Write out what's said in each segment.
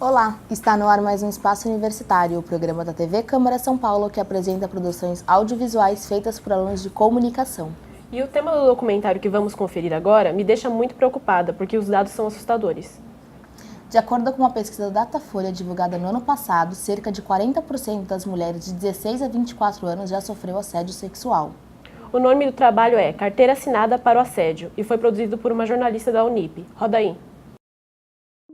Olá, está no ar mais um Espaço Universitário, o programa da TV Câmara São Paulo que apresenta produções audiovisuais feitas por alunos de comunicação. E o tema do documentário que vamos conferir agora me deixa muito preocupada, porque os dados são assustadores. De acordo com uma pesquisa da Datafolha divulgada no ano passado, cerca de 40% das mulheres de 16 a 24 anos já sofreu assédio sexual. O nome do trabalho é Carteira Assinada para o Assédio e foi produzido por uma jornalista da Unip. Roda aí.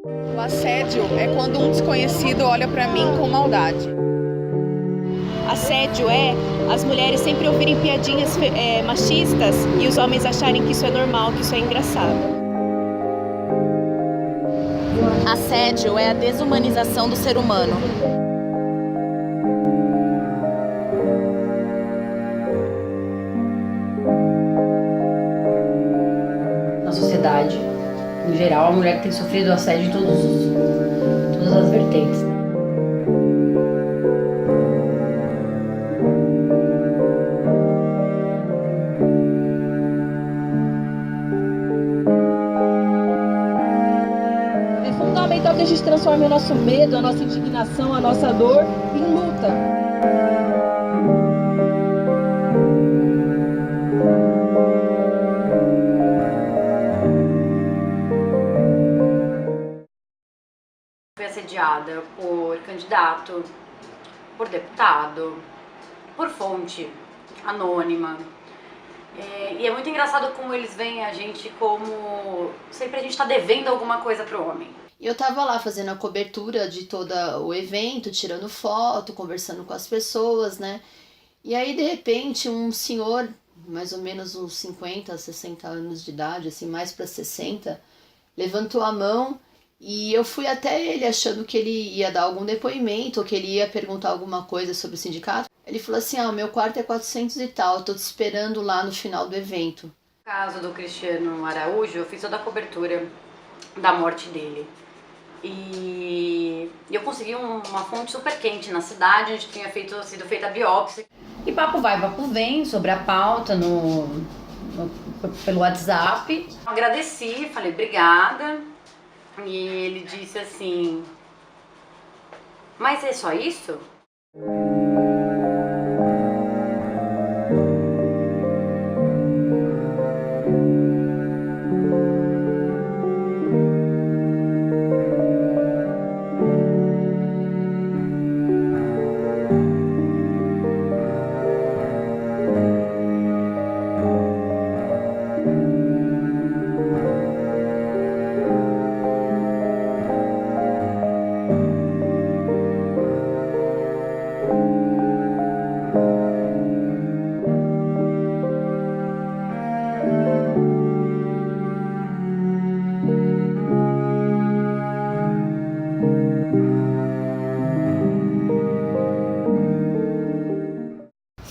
O assédio é quando um desconhecido olha pra mim com maldade. Assédio é as mulheres sempre ouvirem piadinhas machistas e os homens acharem que isso é normal, que isso é engraçado. Assédio é a desumanização do ser humano. Na sociedade, em geral, a mulher tem sofrido assédio em todas as vertentes. É fundamental que a gente transforme o nosso medo, a nossa indignação, a nossa dor em luta. Fui assediada por candidato, por deputado, por fonte anônima. E é muito engraçado como eles veem a gente como sempre a gente tá devendo alguma coisa pro homem. E eu tava lá fazendo a cobertura de todo o evento, tirando foto, conversando com as pessoas, né? E aí, de repente, um senhor, mais ou menos uns 50, 60 anos de idade, assim, mais para 60, levantou a mão e eu fui até ele achando que ele ia dar algum depoimento ou que ele ia perguntar alguma coisa sobre o sindicato. Ele falou assim, o meu quarto é 400 e tal, eu tô te esperando lá no final do evento. No caso do Cristiano Araújo, eu fiz toda a cobertura da morte dele. E eu consegui uma fonte super quente na cidade, onde tinha sido feita a biópsia. E papo vai, papo vem sobre a pauta pelo WhatsApp. Agradeci, falei obrigada. E ele disse assim, mas é só isso?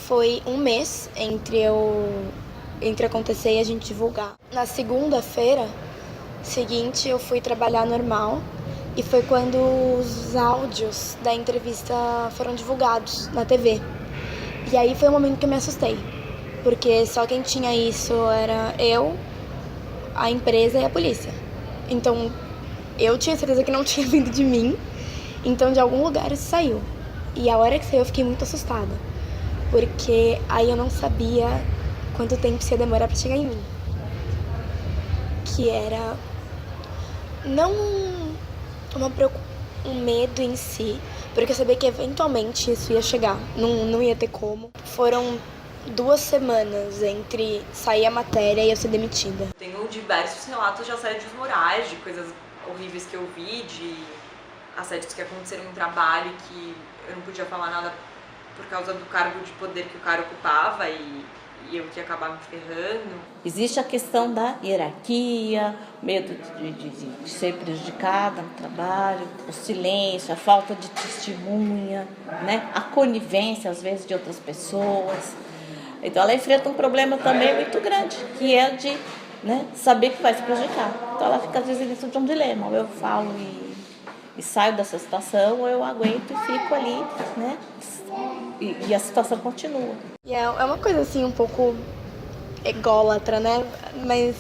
Foi um mês entre acontecer e a gente divulgar. Na segunda-feira seguinte eu fui trabalhar normal e foi quando os áudios da entrevista foram divulgados na TV. E aí foi o momento que eu me assustei, porque só quem tinha isso era eu, a empresa e a polícia. Então eu tinha certeza que não tinha vindo de mim, então de algum lugar isso saiu. E a hora que saiu eu fiquei muito assustada, porque aí eu não sabia quanto tempo ia demorar pra chegar em mim. Que era não um medo em si, porque eu sabia que eventualmente isso ia chegar, não ia ter como. Foram 2 semanas entre sair a matéria e eu ser demitida. Tenho diversos relatos de assédios morais, de coisas horríveis que eu vi, de assédios que aconteceram no trabalho e que eu não podia falar nada por causa do cargo de poder que o cara ocupava e eu que ia acabar me ferrando. Existe a questão da hierarquia, medo de ser prejudicada no trabalho, o silêncio, a falta de testemunha, né? A conivência, às vezes, de outras pessoas. Então, ela enfrenta um problema também muito grande, que é de saber que vai se prejudicar. Então, ela fica, às vezes, dentro de um dilema. Ou eu falo e saio dessa situação, ou eu aguento e fico ali, né? E a situação continua. E é uma coisa assim um pouco ególatra, né? Mas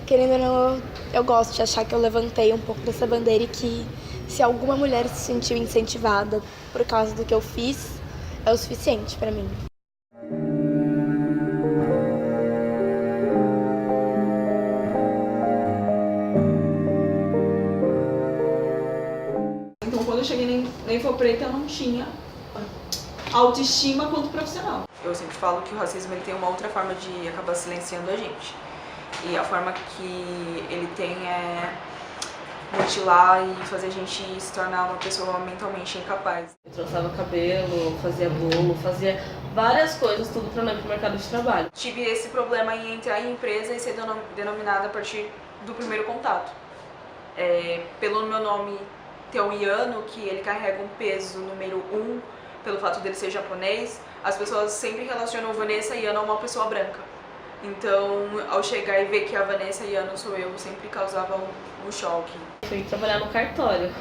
querendo ou não, eu gosto de achar que eu levantei um pouco dessa bandeira e que se alguma mulher se sentiu incentivada por causa do que eu fiz, é o suficiente para mim. Então, quando eu cheguei na Infopreta, eu não tinha autoestima quanto profissional. Eu sempre falo que o racismo ele tem uma outra forma de acabar silenciando a gente. E a forma que ele tem é mutilar e fazer a gente se tornar uma pessoa mentalmente incapaz. Eu trançava cabelo, fazia bolo, fazia várias coisas, tudo para não ir pro mercado de trabalho. Tive esse problema em entrar em empresa e ser denominada a partir do primeiro contato. Pelo meu nome ter o Yano, que ele carrega um peso número 1, pelo fato dele ser japonês, as pessoas sempre relacionam Vanessa Yano a uma pessoa branca. Então, ao chegar e ver que a Vanessa Yano sou eu, sempre causava um choque. Fui trabalhar no cartório.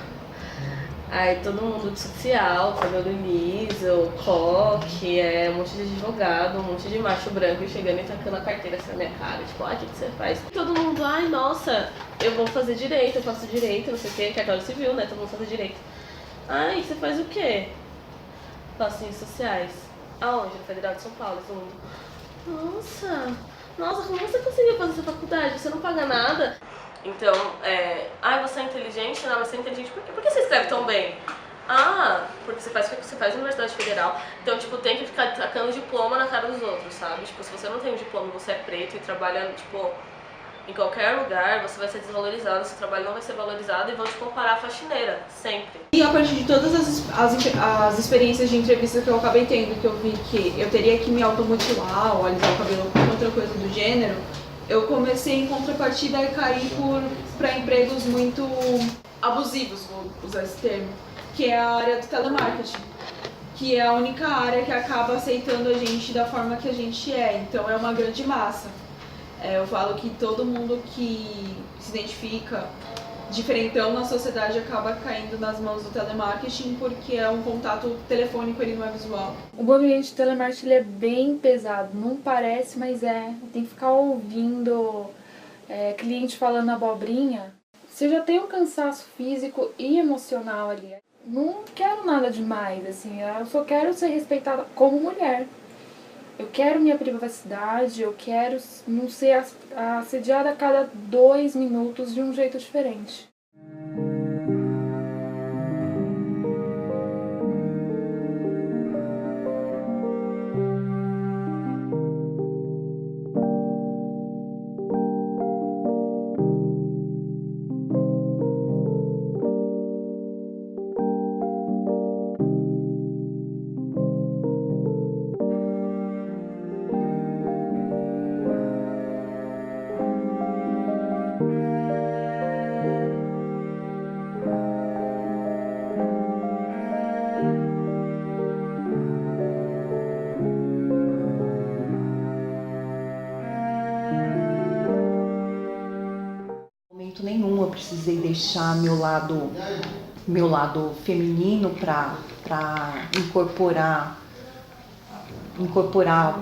Aí todo mundo de social, cabelo liso, coque, um monte de advogado, um monte de macho branco chegando e tacando a carteira assim na minha cara. Tipo, o que você faz? Todo mundo, nossa, eu vou fazer direito, eu faço direito, não sei o quê, cartório civil, né? Todo mundo faz direito. Você faz o quê? Faço ciências sociais. Aonde? Na Federal de São Paulo, todo mundo. Nossa, como você conseguiu fazer essa faculdade? Você não paga nada? Então, você é inteligente? Não, mas você é inteligente por quê? Por que você escreve tão bem? Porque você faz na Universidade Federal. Então, tem que ficar tacando diploma na cara dos outros, sabe? Se você não tem um diploma, você é preto e trabalha, em qualquer lugar, você vai ser desvalorizado, seu trabalho não vai ser valorizado e vão te comparar a faxineira, sempre. E a partir de todas as experiências de entrevista que eu acabei tendo, que eu vi que eu teria que me automutilar ou alisar o cabelo ou outra coisa do gênero, eu comecei em contrapartida a cair para empregos muito abusivos, vou usar esse termo, que é a área do telemarketing, que é a única área que acaba aceitando a gente da forma que a gente é, então é uma grande massa. Eu falo que todo mundo que se identifica diferentão na sociedade acaba caindo nas mãos do telemarketing porque é um contato telefônico, ele não é visual. O ambiente de telemarketing ele é bem pesado, não parece, mas tem que ficar ouvindo cliente falando abobrinha. Você já tem um cansaço físico e emocional ali. Não quero nada demais, assim, eu só quero ser respeitada como mulher. Eu quero minha privacidade, eu quero não ser assediada a cada 2 minutos de um jeito diferente. Nenhum eu precisei deixar meu lado feminino para incorporar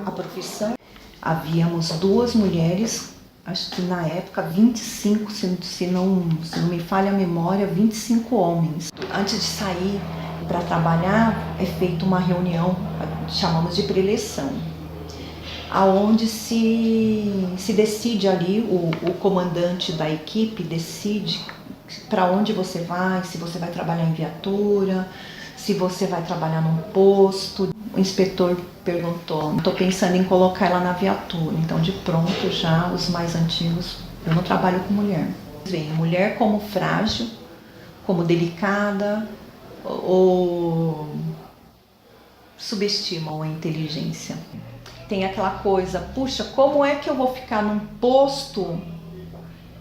a profissão. Havíamos 2 mulheres, acho que na época 25, se não me falha a memória, 25 homens. Antes de sair para trabalhar é feita uma reunião, chamamos de preleção, aonde se decide ali, o comandante da equipe decide para onde você vai, se você vai trabalhar em viatura, se você vai trabalhar num posto. O inspetor perguntou, estou pensando em colocar ela na viatura. Então, de pronto, já os mais antigos, eu não trabalho com mulher. Vem mulher como frágil, como delicada, ou subestimam a inteligência. Tem aquela coisa, puxa, como é que eu vou ficar num posto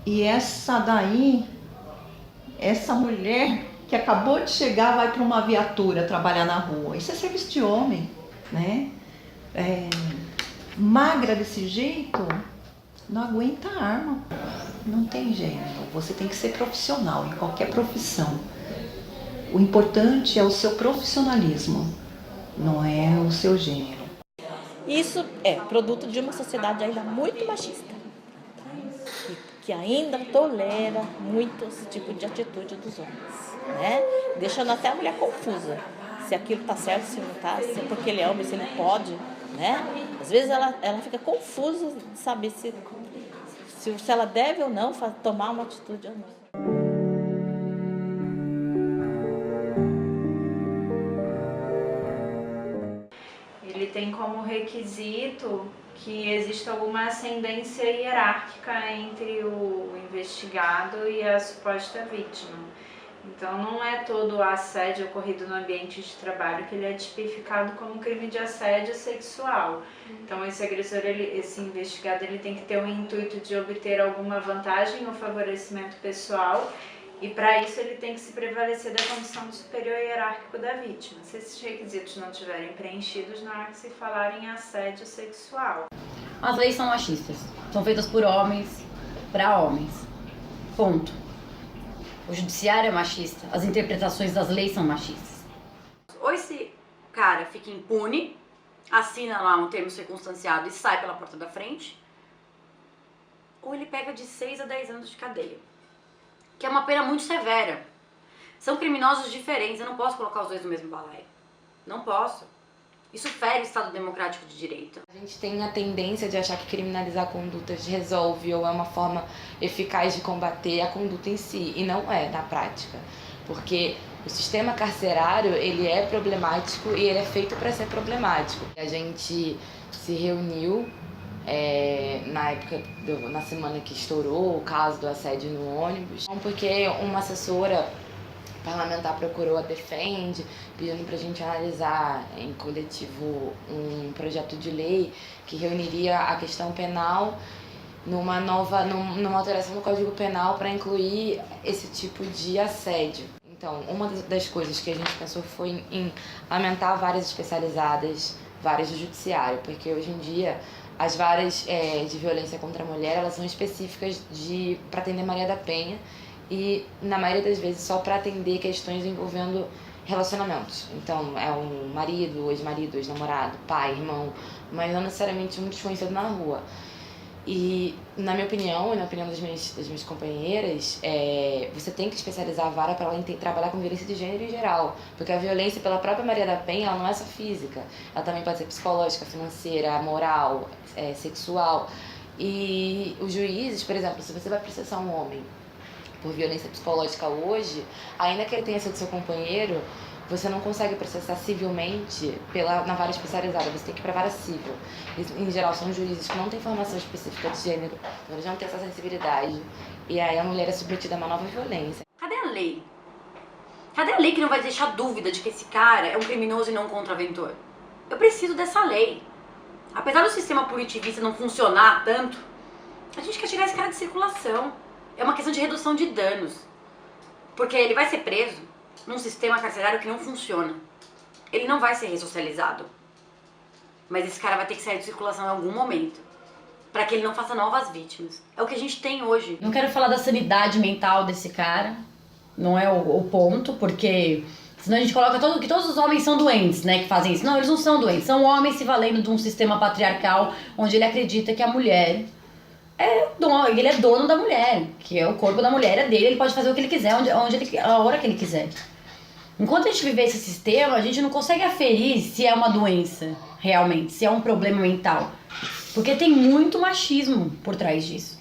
e essa mulher que acabou de chegar vai para uma viatura trabalhar na rua? Isso é serviço de homem, né? Magra desse jeito, não aguenta a arma, não tem jeito. Você tem que ser profissional em qualquer profissão. O importante é o seu profissionalismo, não é o seu gênero. Isso é produto de uma sociedade ainda muito machista, que que ainda tolera muito esse tipo de atitude dos homens, né? Deixando até a mulher confusa, se aquilo tá certo, se não tá, se é porque ele é homem, se ele pode, né? Às vezes ela fica confusa de saber se ela deve ou não tomar uma atitude ou não. Ele tem como requisito que exista alguma ascendência hierárquica entre o investigado e a suposta vítima. Então não é todo o assédio ocorrido no ambiente de trabalho que ele é tipificado como crime de assédio sexual. Então esse agressor, esse investigado, ele tem que ter o intuito de obter alguma vantagem ou favorecimento pessoal, e para isso ele tem que se prevalecer da condição de superior hierárquico da vítima. Se esses requisitos não estiverem preenchidos, não há que se falar em assédio sexual. As leis são machistas, são feitas por homens, para homens. Ponto. O judiciário é machista, as interpretações das leis são machistas. Ou esse cara fica impune, assina lá um termo circunstanciado e sai pela porta da frente, ou ele pega de 6 a 10 anos de cadeia, que é uma pena muito severa. São criminosos diferentes, eu não posso colocar os dois no mesmo balaio. Não posso. Isso fere o Estado Democrático de Direito. A gente tem a tendência de achar que criminalizar condutas resolve ou é uma forma eficaz de combater a conduta em si, e não é na prática, porque o sistema carcerário, ele é problemático e ele é feito para ser problemático. A gente se reuniu na semana que estourou o caso do assédio no ônibus, porque uma assessora parlamentar procurou a Defende, pedindo para a gente analisar em coletivo um projeto de lei que reuniria a questão penal numa alteração do Código Penal para incluir esse tipo de assédio. Então, uma das coisas que a gente pensou foi em aumentar varas especializadas, varas do judiciário, porque hoje em dia as varas de violência contra a mulher, elas são específicas para atender Maria da Penha, e na maioria das vezes só para atender questões envolvendo relacionamentos. Então é um marido, ex-marido, ex-namorado, pai, irmão, mas não necessariamente um desconhecido na rua. E na minha opinião e na opinião das minhas companheiras, você tem que especializar a vara para ela trabalhar com violência de gênero em geral, porque a violência pela própria Maria da Penha, ela não é só física, ela também pode ser psicológica, financeira, moral, sexual. E os juízes, por exemplo, se você vai processar um homem por violência psicológica hoje, ainda que ele tenha sido seu companheiro, você não consegue processar civilmente na vara especializada, você tem que ir para a vara civil. E, em geral, são juízes que não têm formação específica de gênero, então eles não têm essa sensibilidade. E aí a mulher é submetida a uma nova violência. Cadê a lei? Cadê a lei que não vai deixar dúvida de que esse cara é um criminoso e não um contraventor? Eu preciso dessa lei. Apesar do sistema punitivista não funcionar tanto, a gente quer tirar esse cara de circulação. É uma questão de redução de danos. Porque ele vai ser preso num sistema carcerário que não funciona. Ele não vai ser ressocializado. Mas esse cara vai ter que sair de circulação em algum momento, para que ele não faça novas vítimas. É o que a gente tem hoje. Não quero falar da sanidade mental desse cara, não é o ponto, porque senão a gente coloca que todos os homens são doentes, né, que fazem isso. Não, eles não são doentes, são homens se valendo de um sistema patriarcal onde ele acredita que a mulher ele é dono da mulher, que é o corpo da mulher, é dele, ele pode fazer o que ele quiser, a hora que ele quiser. Enquanto a gente viver esse sistema, a gente não consegue aferir se é uma doença, realmente, se é um problema mental. Porque tem muito machismo por trás disso.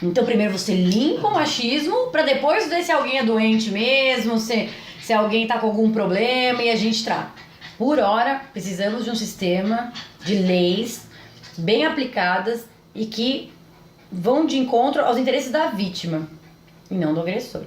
Então primeiro você limpa o machismo, pra depois ver se alguém é doente mesmo, se alguém tá com algum problema e a gente trata. Por hora, precisamos de um sistema de leis bem aplicadas e que vão de encontro aos interesses da vítima e não do agressor.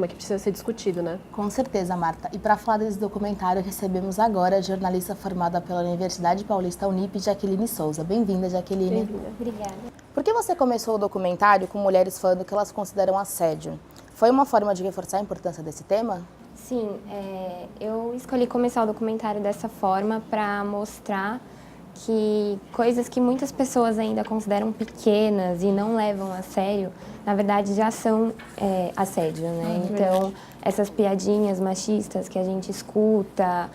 que precisa ser discutido, né? Com certeza, Marta. E para falar desse documentário, recebemos agora a jornalista formada pela Universidade Paulista Unip, Jaqueline Souza. Bem-vinda, Jaqueline. Bem-vinda. Obrigada. Por que você começou o documentário com mulheres falando que elas consideram assédio? Foi uma forma de reforçar a importância desse tema? Sim, eu escolhi começar o documentário dessa forma para mostrar que coisas que muitas pessoas ainda consideram pequenas e não levam a sério, na verdade já são assédio, né? Então, essas piadinhas machistas que a gente escuta,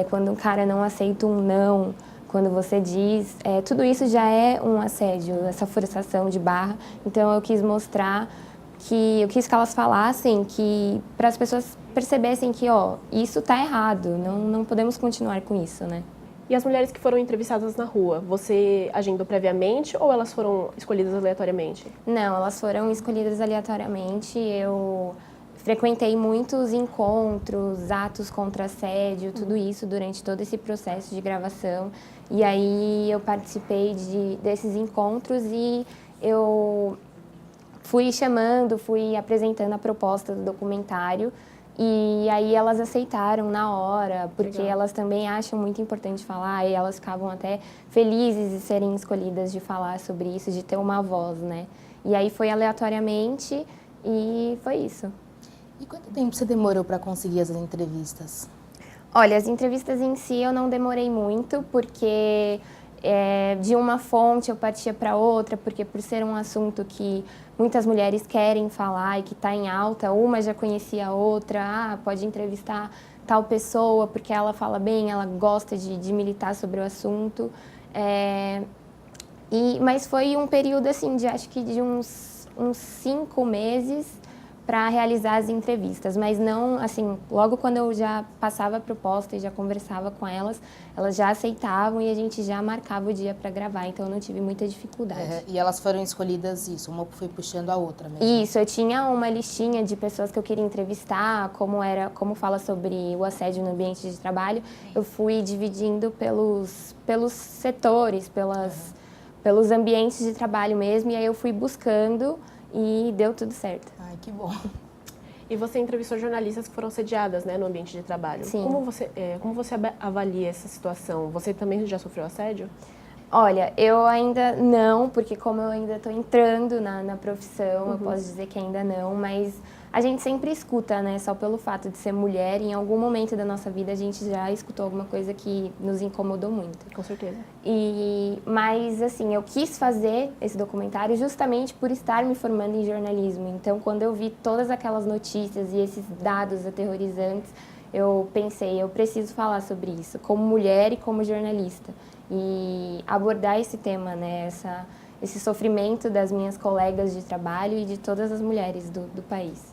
quando um cara não aceita um não, quando você diz, tudo isso já é um assédio, essa forçação de barra. Então, eu quis mostrar eu quis que elas falassem, para as pessoas percebessem que, isso está errado, não podemos continuar com isso, né? E as mulheres que foram entrevistadas na rua, você agendou previamente ou elas foram escolhidas aleatoriamente? Não, elas foram escolhidas aleatoriamente. Eu frequentei muitos encontros, atos contra assédio, tudo isso durante todo esse processo de gravação. E aí eu participei desses encontros e eu fui apresentando a proposta do documentário. E aí elas aceitaram na hora, porque elas também acham muito importante falar e elas ficavam até felizes de serem escolhidas de falar sobre isso, de ter uma voz, né? E aí foi aleatoriamente e foi isso. E quanto tempo você demorou para conseguir as entrevistas? Olha, as entrevistas em si eu não demorei muito, porque de uma fonte eu partia para outra, porque por ser um assunto que muitas mulheres querem falar e que está em alta, uma já conhecia a outra, pode entrevistar tal pessoa porque ela fala bem, ela gosta de militar sobre o assunto. Mas foi um período assim, acho que de uns 5 meses para realizar as entrevistas, mas não, assim, logo quando eu já passava a proposta e já conversava com elas já aceitavam e a gente já marcava o dia para gravar, então eu não tive muita dificuldade. E elas foram escolhidas uma foi puxando a outra mesmo? Isso, eu tinha uma listinha de pessoas que eu queria entrevistar, como fala sobre o assédio no ambiente de trabalho, eu fui dividindo pelos setores, pelos ambientes de trabalho mesmo, e aí eu fui buscando e deu tudo certo. Ai, que bom. E você entrevistou jornalistas que foram assediadas, né, no ambiente de trabalho. Sim. Como você avalia essa situação? Você também já sofreu assédio? Olha, eu ainda não, porque como eu ainda estou entrando na profissão, eu posso dizer que ainda não, mas a gente sempre escuta, né? Só pelo fato de ser mulher, em algum momento da nossa vida a gente já escutou alguma coisa que nos incomodou muito. Com certeza. Mas, assim, eu quis fazer esse documentário justamente por estar me formando em jornalismo. Então, quando eu vi todas aquelas notícias e esses dados aterrorizantes, eu pensei, eu preciso falar sobre isso, como mulher e como jornalista. E abordar esse tema, né? Esse sofrimento das minhas colegas de trabalho e de todas as mulheres do país.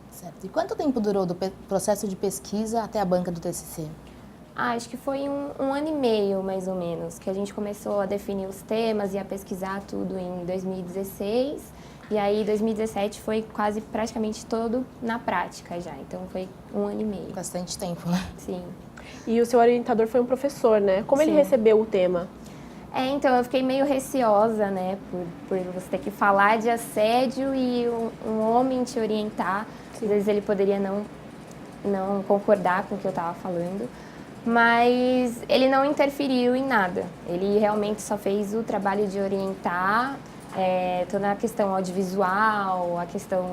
Certo. E quanto tempo durou do processo de pesquisa até a banca do TCC? Acho que foi um ano e meio, mais ou menos, que a gente começou a definir os temas e a pesquisar tudo em 2016. E aí, 2017 foi praticamente todo na prática já. Então, foi um ano e meio. Bastante tempo, né? Sim. E o seu orientador foi um professor, né? Como ele recebeu o tema? Então, eu fiquei meio receosa, né? Por você ter que falar de assédio e um homem te orientar. Às vezes ele poderia não concordar com o que eu estava falando. Mas ele não interferiu em nada. Ele realmente só fez o trabalho de orientar toda a questão audiovisual, a questão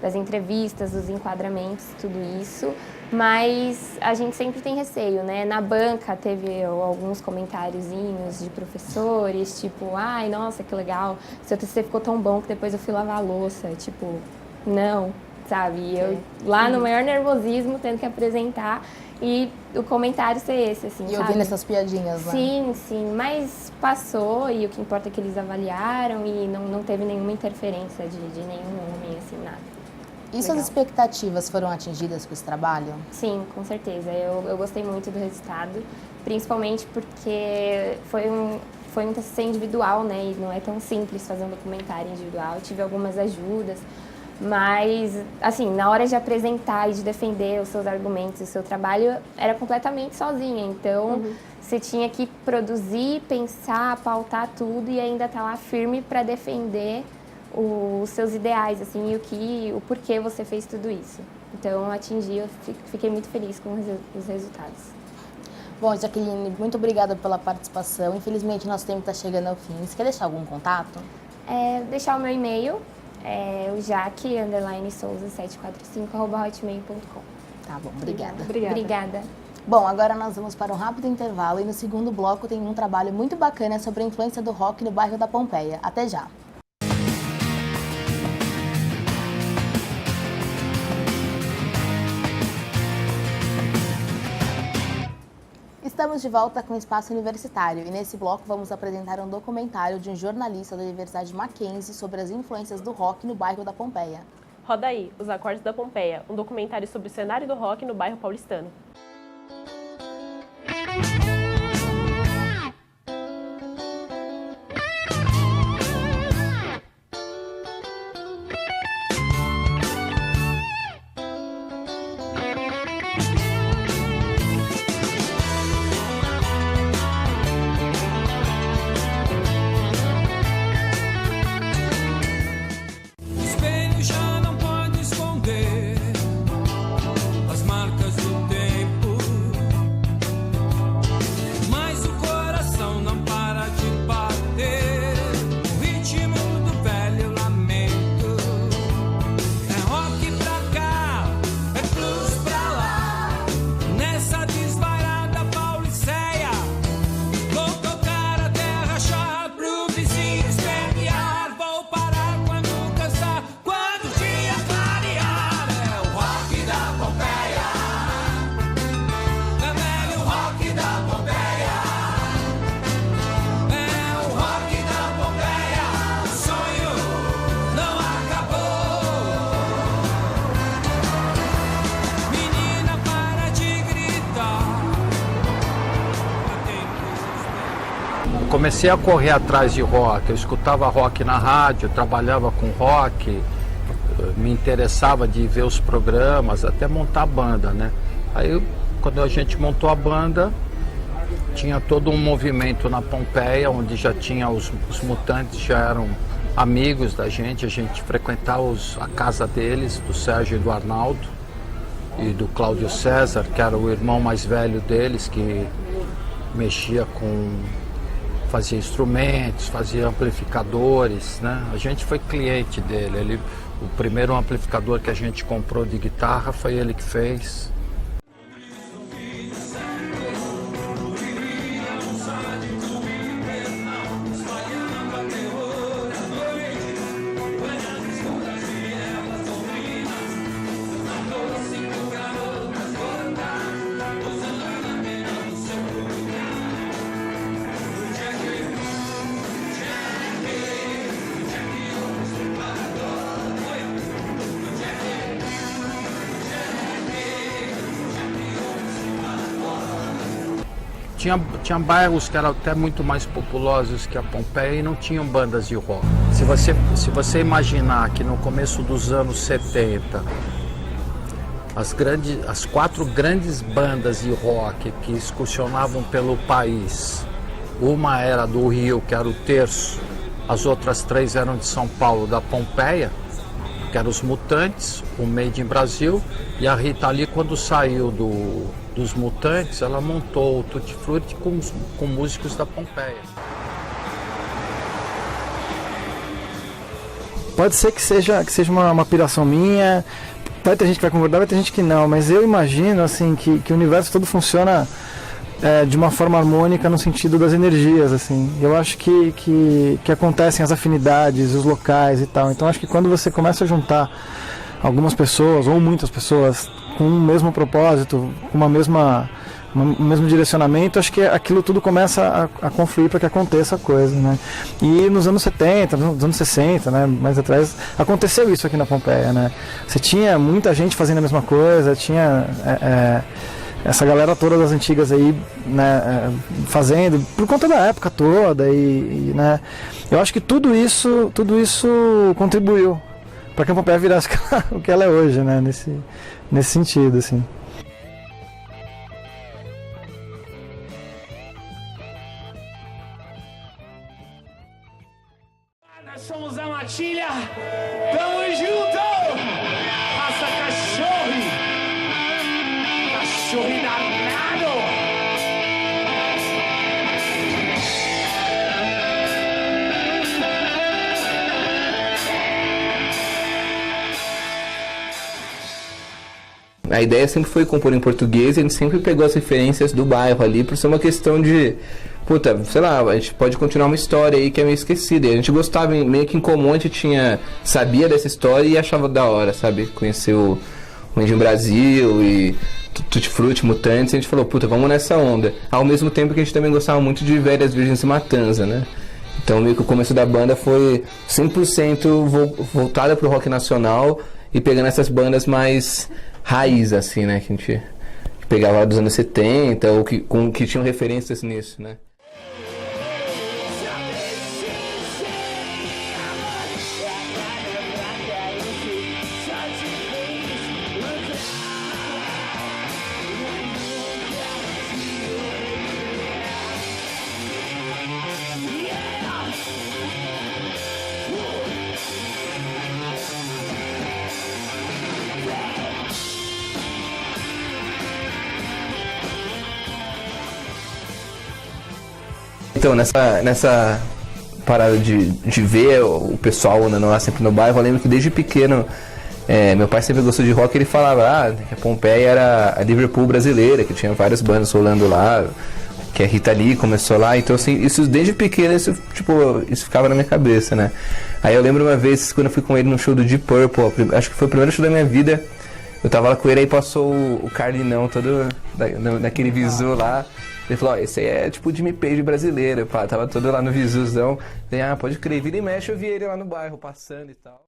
das entrevistas, dos enquadramentos, tudo isso. Mas a gente sempre tem receio, né? Na banca teve alguns comentáriozinhos de professores, tipo, ai, nossa, que legal, seu TCC ficou tão bom que depois eu fui lavar a louça. Tipo, não, sabe? E eu lá no maior nervosismo, tendo que apresentar e o comentário ser esse, assim, E ouvindo essas piadinhas, né? Sim, mas passou e o que importa é que eles avaliaram e não teve nenhuma interferência de nenhum homem, assim, nada. E suas expectativas foram atingidas com esse trabalho? Sim, com certeza. Eu gostei muito do resultado, principalmente porque foi um TCC individual, né? E não é tão simples fazer um documentário individual. Eu tive algumas ajudas, mas, assim, na hora de apresentar e de defender os seus argumentos e o seu trabalho, era completamente sozinha. Então, você tinha que produzir, pensar, pautar tudo e ainda estar lá firme para defender os seus ideais, assim, e o porquê você fez tudo isso. Então, eu atingi, eu fiquei muito feliz com os resultados. Bom, Jaqueline, muito obrigada pela participação. Infelizmente, nosso tempo está chegando ao fim. Você quer deixar algum contato? Deixar o meu e-mail, o jaque_souza745@hotmail.com. Tá bom, obrigada. Obrigada. Bom, agora nós vamos para um rápido intervalo e no segundo bloco tem um trabalho muito bacana sobre a influência do rock no bairro da Pompeia. Até já! Estamos de volta com o Espaço Universitário e nesse bloco vamos apresentar um documentário de um jornalista da Universidade Mackenzie sobre as influências do rock no bairro da Pompeia. Roda aí, Os Acordes da Pompeia, um documentário sobre o cenário do rock no bairro paulistano. Comecei a correr atrás de rock, eu escutava rock na rádio, trabalhava com rock, me interessava de ver os programas, até montar a banda, né? Aí quando a gente montou a banda, tinha todo um movimento na Pompeia, onde já tinha os Mutantes, já eram amigos da gente, a gente frequentava a casa deles, do Sérgio e do Arnaldo, e do Cláudio César, que era o irmão mais velho deles, que mexia fazia instrumentos, fazia amplificadores, né? A gente foi cliente dele. O primeiro amplificador que a gente comprou de guitarra foi ele que fez. Tinha bairros que eram até muito mais populosos que a Pompeia e não tinham bandas de rock. Se você imaginar que no começo dos anos 70, as 4 grandes bandas de rock que excursionavam pelo país, uma era do Rio, que era o Terço, as outras 3 eram de São Paulo, da Pompeia, que eram os Mutantes, o Made in Brasil, e a Rita Lee, quando saiu dos Mutantes, ela montou o Tutti Frutti com músicos da Pompeia. Pode ser que seja uma piração minha, vai ter gente que vai concordar, vai ter gente que não, mas eu imagino assim, que o universo todo funciona de uma forma harmônica no sentido das energias, assim. Eu acho que acontecem as afinidades, os locais e tal. Então acho que quando você começa a juntar algumas pessoas ou muitas pessoas com o mesmo propósito, com o mesmo direcionamento, acho que aquilo tudo começa a confluir para que aconteça a coisa, né? E nos anos 70, nos anos 60, né, mais atrás, aconteceu isso aqui na Pompeia, né? Você tinha muita gente fazendo a mesma coisa, tinha essa galera toda das antigas aí, né, fazendo, por conta da época toda, né, eu acho que tudo isso contribuiu para que a Pompeia virasse o que ela é hoje, né, nesse sentido, assim. Somos a Matilha, tamo junto! Raça cachorro! Cachorro danado! A ideia sempre foi compor em português, e a gente sempre pegou as referências do bairro ali, por ser uma questão de... Puta, sei lá, a gente pode continuar uma história aí que é meio esquecida. E a gente gostava, meio que em comum, a gente sabia dessa história e achava da hora, sabe? Conhecer o Índio Brasil e Tutti Frutti, Mutantes, e a gente falou, puta, vamos nessa onda. Ao mesmo tempo que a gente também gostava muito de Velhas Virgens e Matanza, né? Então meio que o começo da banda foi 100% voltada pro rock nacional e pegando essas bandas mais raiz, assim, né? Que a gente pegava lá dos anos 70, ou que tinham referências nisso, né? Então, nessa parada de ver o pessoal andando lá sempre no bairro, eu lembro que desde pequeno, meu pai sempre gostou de rock, ele falava que a Pompeia era a Liverpool brasileira, que tinha várias bandas rolando lá, que a Rita Lee começou lá, então assim, isso desde pequeno, isso ficava na minha cabeça, né? Aí eu lembro uma vez, quando eu fui com ele no show do Deep Purple, acho que foi o primeiro show da minha vida, eu tava lá com ele, aí passou o Carlinão todo naquele visu lá. Ele falou, esse aí é tipo o Jimmy Page brasileiro, pá, tava todo lá no visuzão. Falei, pode crer, vira e mexe, eu vi ele lá no bairro, passando e tal.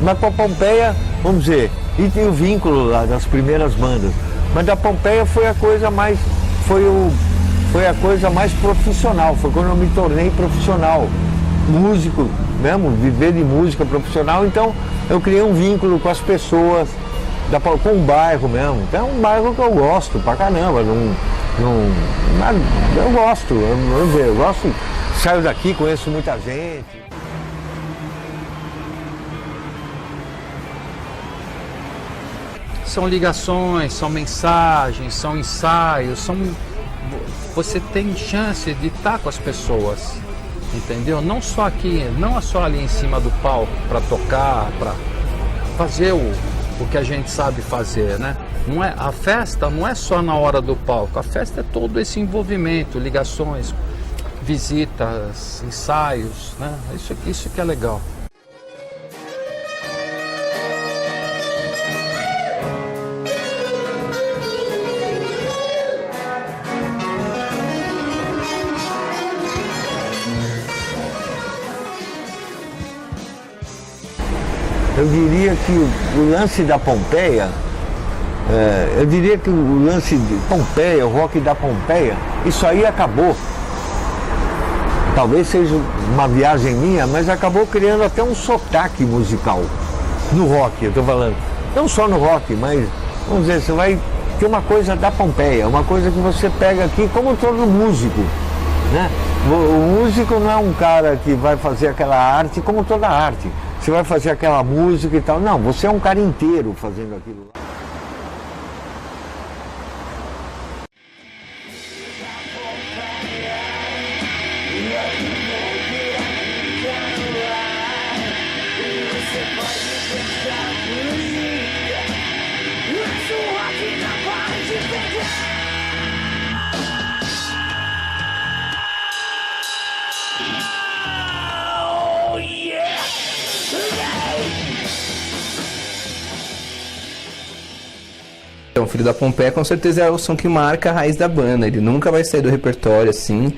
Mas com a Pompeia, vamos dizer, e tem o vínculo lá das primeiras bandas. Mas da Pompeia foi a coisa mais, foi a coisa mais profissional, foi quando eu me tornei profissional, músico mesmo, viver de música profissional, então eu criei um vínculo com as pessoas, com o bairro mesmo. Então é um bairro que eu gosto pra caramba, eu gosto, eu gosto, saio daqui, conheço muita gente. São ligações, são mensagens, são ensaios, você tem chance de estar com as pessoas, entendeu? Não só aqui, não só ali em cima do palco para tocar, para fazer o que a gente sabe fazer, né? A festa não é só na hora do palco, a festa é todo esse envolvimento, ligações, visitas, ensaios, né? Isso que é legal. Eu diria que o lance da Pompeia, o rock da Pompeia, isso aí acabou. Talvez seja uma viagem minha, mas acabou criando até um sotaque musical no rock, eu estou falando. Não só no rock, mas, vamos dizer, você vai ter uma coisa da Pompeia, uma coisa que você pega aqui, como todo músico, né? O músico não é um cara que vai fazer aquela arte como toda arte. Você vai fazer aquela música e tal. Não, você é um cara inteiro fazendo aquilo lá. Então, o Filho da Pompeia com certeza é o som que marca a raiz da banda, ele nunca vai sair do repertório assim,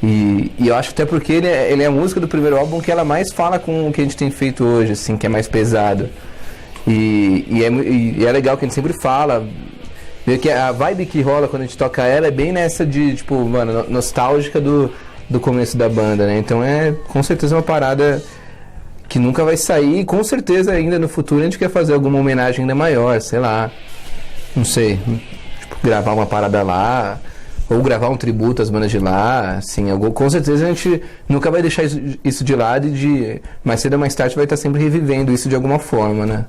e eu acho até porque ele é a música do primeiro álbum que ela mais fala com o que a gente tem feito hoje, assim, que é mais pesado, e é legal que a gente sempre fala, meio que a vibe que rola quando a gente toca ela é bem nessa de, tipo, mano, nostálgica do começo da banda, né? Então é com certeza uma parada que nunca vai sair, e com certeza ainda no futuro a gente quer fazer alguma homenagem ainda maior, sei lá, não sei, tipo, gravar uma parada lá, ou gravar um tributo às bandas de lá, assim, com certeza a gente nunca vai deixar isso de lado, e mais cedo ou mais tarde vai estar sempre revivendo isso de alguma forma, né?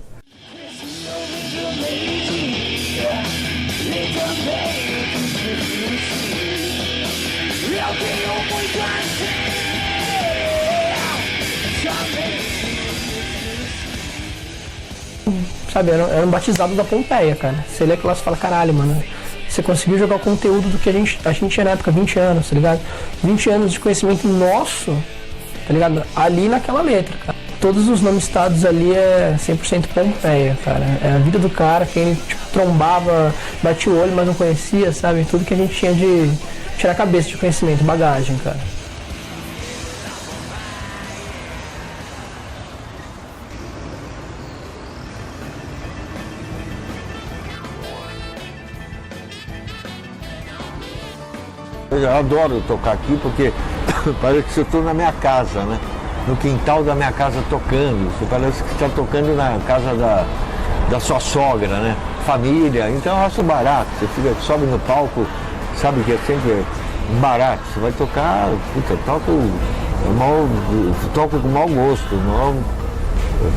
Sabe, era um batizado da Pompeia, cara. Você lê aquilo lá e fala, caralho, mano, você conseguiu jogar o conteúdo do que a gente tinha na época, 20 anos, tá ligado? 20 anos de conhecimento nosso, tá ligado? Ali naquela letra, cara. Todos os nomes citados ali é 100% Pompeia, cara. É a vida do cara, quem ele tipo, trombava, batia o olho, mas não conhecia, sabe? Tudo que a gente tinha de tirar a cabeça de conhecimento, bagagem, cara. Eu adoro tocar aqui porque parece que eu estou na minha casa, né? No quintal da minha casa tocando. Você parece que está tocando na casa da sua sogra, né? Família. Então eu acho barato. Você sobe no palco, sabe que é sempre barato. Você vai tocar, puta, toco com mau gosto, mau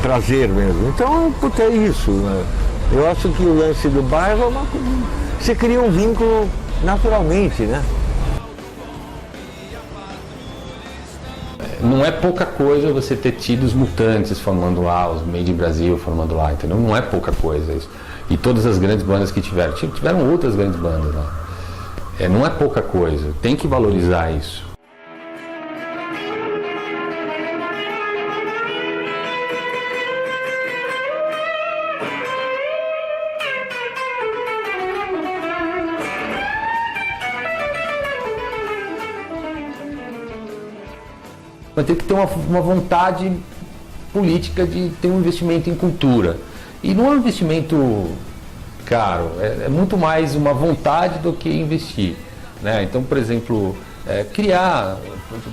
prazer mesmo. Então, puta, é isso, né? Eu acho que o lance do bairro é uma coisa. Você cria um vínculo naturalmente, né? Não é pouca coisa você ter tido os Mutantes formando lá, os Made in Brasil formando lá, entendeu? Não é pouca coisa isso. E todas as grandes bandas que tiveram outras grandes bandas lá. Não é pouca coisa, tem que valorizar isso. Vai ter que ter uma vontade política de ter um investimento em cultura. E não é um investimento caro, é muito mais uma vontade do que investir, né? Então, por exemplo, criar,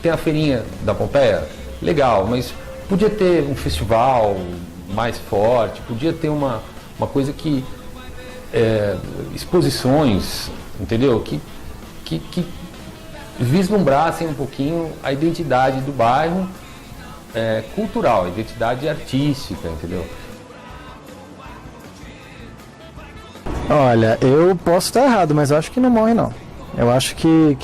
tem a feirinha da Pompeia, legal, mas podia ter um festival mais forte, podia ter uma coisa que... exposições, entendeu? Que vislumbrassem um pouquinho a identidade do bairro cultural, a identidade artística, entendeu? Olha, eu posso estar errado, mas eu acho que não morre não. Eu acho que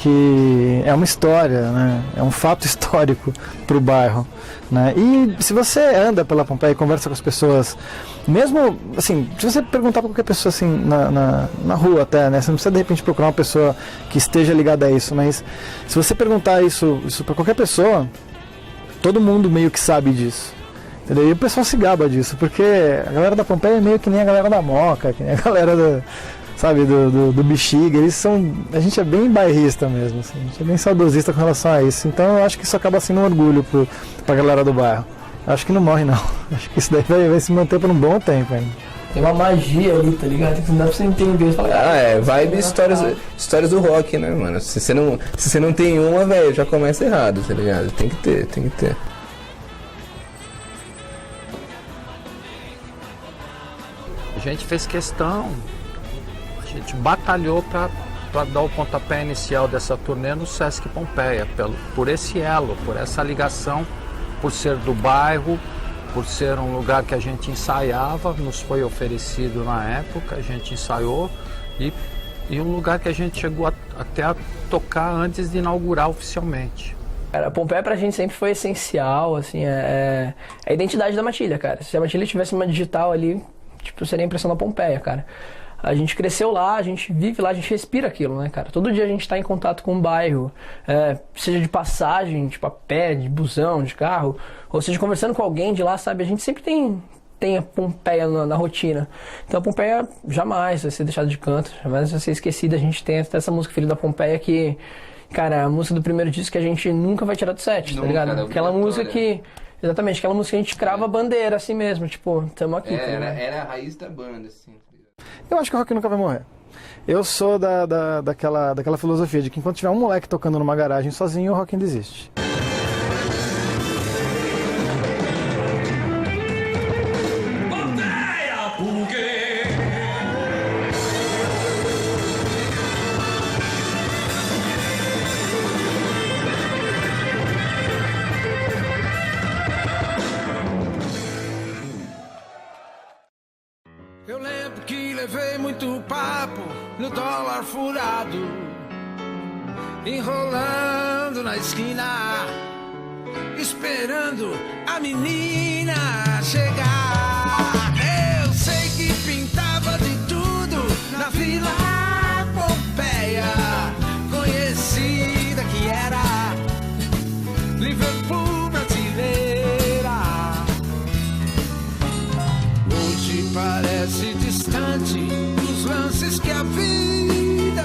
é uma história, né? É um fato histórico para o bairro, né? E se você anda pela Pompeia e conversa com as pessoas, mesmo assim, se você perguntar para qualquer pessoa assim na rua até, né? Você não precisa de repente procurar uma pessoa que esteja ligada a isso, mas se você perguntar isso para qualquer pessoa, todo mundo meio que sabe disso. Entendeu? E o pessoal se gaba disso, porque a galera da Pompeia é meio que nem a galera da Moca, que nem a galera do Bexiga, a gente é bem bairrista mesmo, assim, a gente é bem saudosista com relação a isso, então eu acho que isso acaba sendo um orgulho pra galera do bairro. Eu acho que não morre não, acho que isso daí vai se manter por um bom tempo ainda. Tem uma magia ali, tá ligado? Que não dá pra você entender. Vibe histórias do rock, né, mano? Se você não tem uma, velho, já começa errado, tá ligado? Tem que ter. A gente fez questão, a gente batalhou para dar o pontapé inicial dessa turnê no Sesc Pompeia, por esse elo, por essa ligação, por ser do bairro, por ser um lugar que a gente ensaiava, nos foi oferecido na época, a gente ensaiou, e um lugar que a gente chegou até a tocar antes de inaugurar oficialmente. Cara, a Pompeia pra gente sempre foi essencial, assim, é a identidade da Matilha, cara. Se a Matilha tivesse uma digital ali, tipo, seria a impressão da Pompeia, cara. A gente cresceu lá, a gente vive lá, a gente respira aquilo, né, cara? Todo dia a gente tá em contato com o bairro, seja de passagem, tipo a pé, de busão, de carro, ou seja, conversando com alguém de lá, sabe? A gente sempre tem a Pompeia na rotina. Então a Pompeia jamais vai ser deixada de canto, jamais vai ser esquecida. A gente tem até essa música Filho da Pompeia que, cara, a música do primeiro disco que a gente nunca vai tirar do set, tá ligado? Aquela música que... Exatamente, aquela música que a gente crava a bandeira assim mesmo, tipo, tamo aqui. Era a raiz da banda, assim. Eu acho que o rock nunca vai morrer. Eu sou daquela filosofia de que enquanto tiver um moleque tocando numa garagem sozinho, o rock ainda existe. Eu lembro que levei muito papo no dólar furado, enrolando na esquina, esperando a menina chegar. Eu sei que pintava de tudo na Vila Pompeia, conhecida que era Liverpool brasileira. Hoje parece distante dos lances que a vida,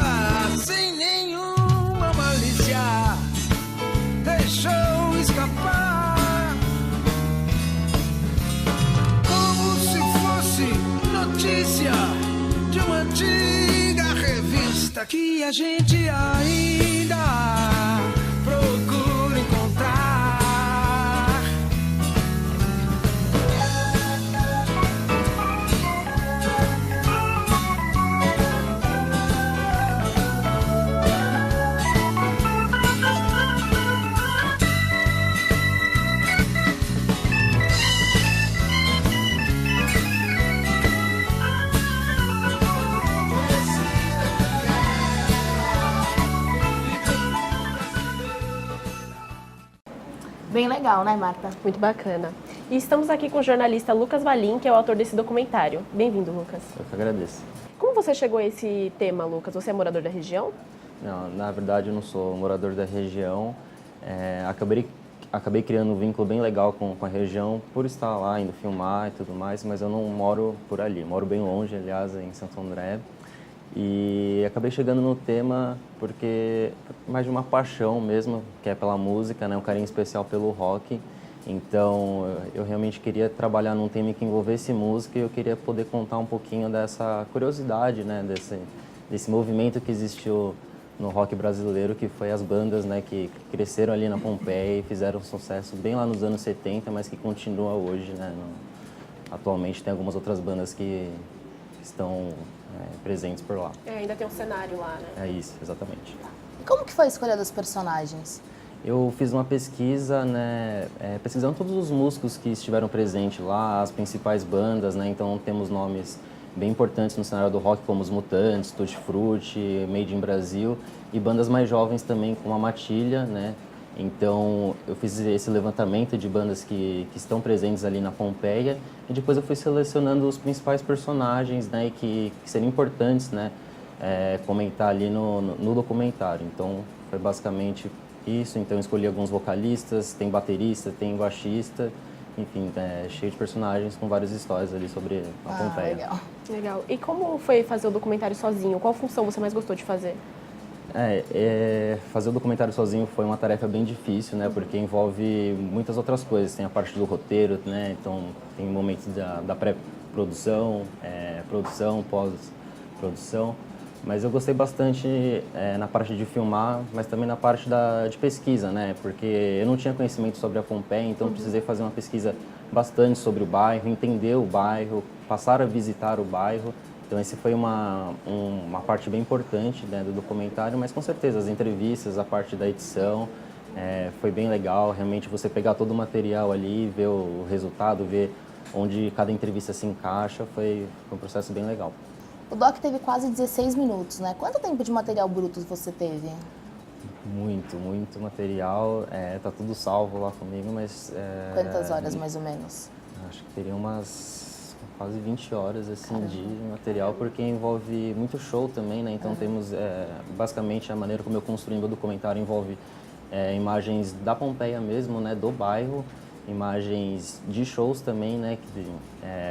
sem nenhuma malícia, deixou escapar. Como se fosse notícia de uma antiga revista que a gente ainda procura encontrar. Bem legal, né, Marta? Muito bacana. E estamos aqui com o jornalista Lucas Valim, que é o autor desse documentário. Bem-vindo, Lucas. Eu que agradeço. Como você chegou a esse tema, Lucas? Você é morador da região? Não, na verdade eu não sou morador da região. Acabei criando um vínculo bem legal com a região por estar lá, indo filmar e tudo mais, mas eu não moro por ali. Moro bem longe, aliás, em Santo André. E acabei chegando no tema porque mais de uma paixão mesmo, que é pela música, né? Um carinho especial pelo rock. Então eu realmente queria trabalhar num tema que envolvesse música e eu queria poder contar um pouquinho dessa curiosidade, né? Desse movimento que existiu no rock brasileiro, que foi as bandas, né? Que cresceram ali na Pompeia e fizeram sucesso bem lá nos anos 70, mas que continua hoje, né? Atualmente tem algumas outras bandas que estão presentes por lá. Ainda tem um cenário lá, né? É isso, exatamente. E como que foi a escolha dos personagens? Eu fiz uma pesquisa, né, pesquisando todos os músicos que estiveram presentes lá, as principais bandas, né, então temos nomes bem importantes no cenário do rock, como os Mutantes, Tutti Frutti, Made in Brasil, e bandas mais jovens também, como a Matilha, né. Então eu fiz esse levantamento de bandas que estão presentes ali na Pompeia e depois eu fui selecionando os principais personagens, né, e que seriam importantes, né, comentar ali no documentário. Então foi basicamente isso. Então eu escolhi alguns vocalistas, tem baterista, tem baixista, enfim, cheio de personagens com várias histórias ali sobre a Pompeia. Legal. E como foi fazer o documentário sozinho? Qual função você mais gostou de fazer? Fazer o documentário sozinho foi uma tarefa bem difícil, né? Porque envolve muitas outras coisas. Tem a parte do roteiro, né? Então tem momentos da pré-produção, produção, pós-produção. Mas eu gostei bastante na parte de filmar, mas também na parte de pesquisa, né? Porque eu não tinha conhecimento sobre a Pompeia, então precisei fazer uma pesquisa bastante sobre o bairro, entender o bairro, passar a visitar o bairro. Então essa foi uma parte bem importante, né, do documentário, mas com certeza as entrevistas, a parte da edição, foi bem legal. Realmente você pegar todo o material ali, ver o resultado, ver onde cada entrevista se encaixa, foi um processo bem legal. O doc teve quase 16 minutos, né? Quanto tempo de material bruto você teve? Muito material. Tá tudo salvo lá comigo, mas... Quantas horas, mais ou menos? Acho que teria umas quase 20 horas assim, de material, porque envolve muito show também, né? Então temos, basicamente, a maneira como eu construí meu documentário envolve imagens da Pompeia mesmo, né? Do bairro, imagens de shows também, né?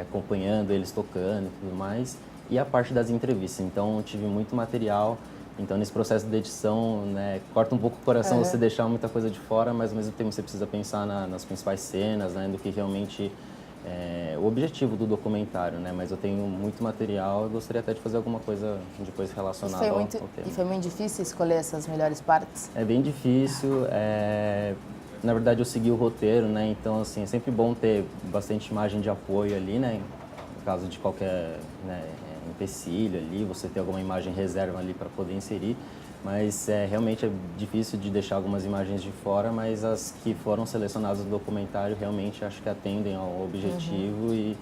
Acompanhando eles tocando e tudo mais. E a parte das entrevistas. Então, tive muito material. Então, nesse processo de edição, né, corta um pouco o coração você deixar muita coisa de fora, mas ao mesmo tempo você precisa pensar nas principais cenas, né, do que realmente o objetivo do documentário, né? Mas eu tenho muito material e gostaria até de fazer alguma coisa depois relacionada ao tema. E foi muito difícil escolher essas melhores partes? É bem difícil. Na verdade, eu segui o roteiro, né? Então, assim, é sempre bom ter bastante imagem de apoio ali, né? No caso de qualquer, né, empecilho ali, você ter alguma imagem reserva ali para poder inserir. Mas realmente é difícil de deixar algumas imagens de fora, mas as que foram selecionadas no documentário realmente acho que atendem ao objetivo e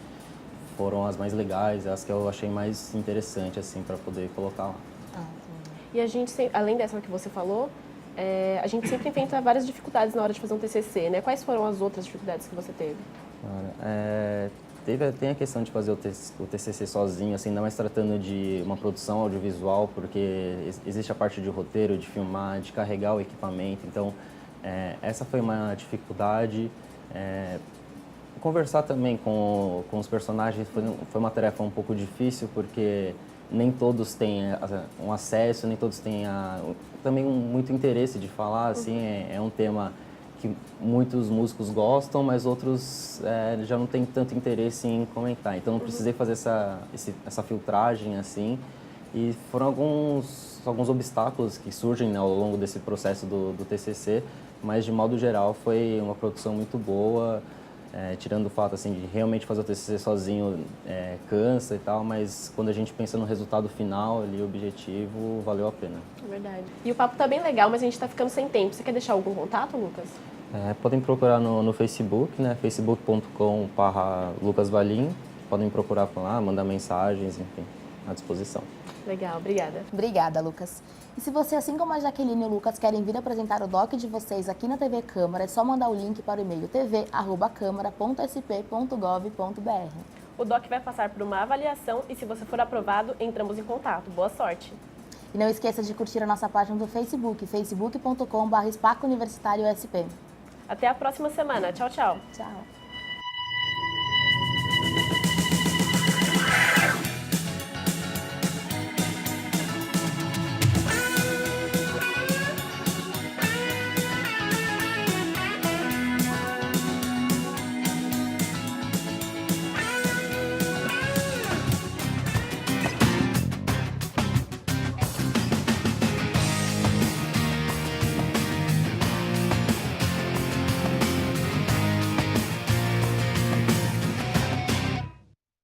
foram as mais legais, as que eu achei mais interessante assim para poder colocar lá. E a gente, além dessa que você falou, a gente sempre enfrenta várias dificuldades na hora de fazer um TCC, né? Quais foram as outras dificuldades que você teve? Tem a questão de fazer o TCC sozinho, assim, ainda mais tratando de uma produção audiovisual, porque existe a parte de roteiro, de filmar, de carregar o equipamento. Então, essa foi uma dificuldade. Conversar também com os personagens foi uma tarefa um pouco difícil, porque nem todos têm um acesso, nem todos têm também muito interesse de falar. Assim, é um tema que muitos músicos gostam, mas outros já não têm tanto interesse em comentar. Então, eu precisei fazer essa filtragem, assim, e foram alguns obstáculos que surgem, né, ao longo desse processo do TCC, mas, de modo geral, foi uma produção muito boa, tirando o fato, assim, de realmente fazer o TCC sozinho cansa e tal, mas quando a gente pensa no resultado final, ali, o objetivo, valeu a pena. É verdade. E o papo tá bem legal, mas a gente tá ficando sem tempo. Você quer deixar algum contato, Lucas? Podem procurar no Facebook, né? facebook.com/lucasvalim. Podem procurar por lá, mandar mensagens, enfim, à disposição. Legal, obrigada. Obrigada, Lucas. E se você, assim como a Jaqueline e o Lucas, querem vir apresentar o doc de vocês aqui na TV Câmara, é só mandar o link para o e-mail tv@câmara.sp.gov.br. O doc vai passar por uma avaliação e, se você for aprovado, entramos em contato. Boa sorte! E não esqueça de curtir a nossa página do Facebook, facebook.com/espacouniversitariosp. Até a próxima semana. Tchau, tchau. Tchau.